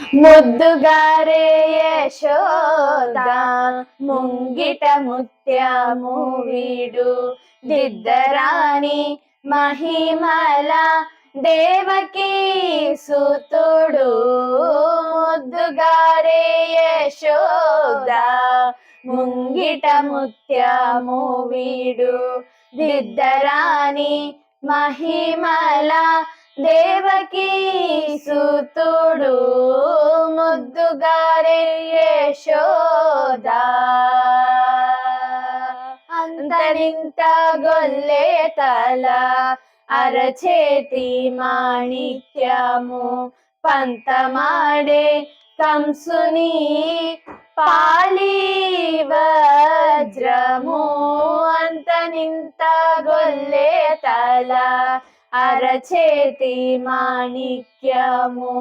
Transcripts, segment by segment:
ముద్దుగారే యశోద ముంగిట ముత్యము వీడు దిద్దరాణి మహిమల దేవకీ సుతుడు. ముద్దుగారే యశోద ముంగిట ముత్యము వీడు దిద్దరాణి మహిమల దేవకీ సుతుడు. ముద్దుగారే యశోద అంతనింత గొల్లే తల అరచేతి మాణిక్యము పంతమాడే కంసుని పాలి వజ్రము. అంతనింత గొల్లే తల అరచేతి మాణిక్యము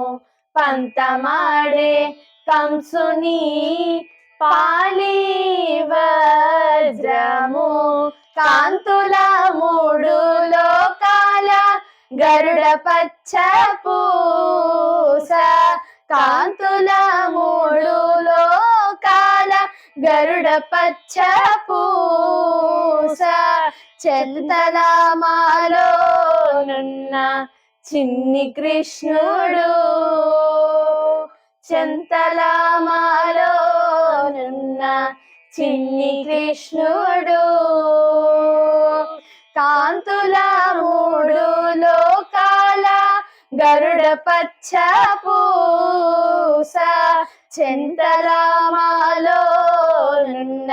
పంతమాడే కంసుని పాలి వజ్రము. కాంతుల మూడు లోకాల గరుడ పచ్చ పూస. కాంతుల మూడు లోకాల గరుడ పచ్చ పూస. చెంతల మాలో నున్న చిన్ని కృష్ణుడు. చెంతల మాలో నున్న చిన్ని కృష్ణుడు. కాంతుల మూడు లోకాల గరుడ పచ్చ పూస. చెంతల మాలో నున్న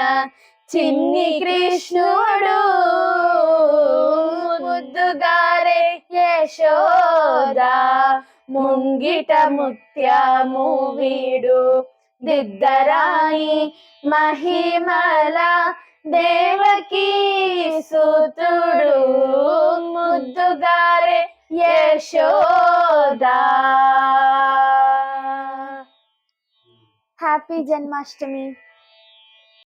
చిన్ని కృష్ణుడు. ముద్దుగారే యశోద ముంగిట ముత్యము వీడు దిద్దరాయి మహిమల దేవకీ సుతుడు. ముద్దుగారే యశోద. హ్యాపీ జన్మాష్టమి.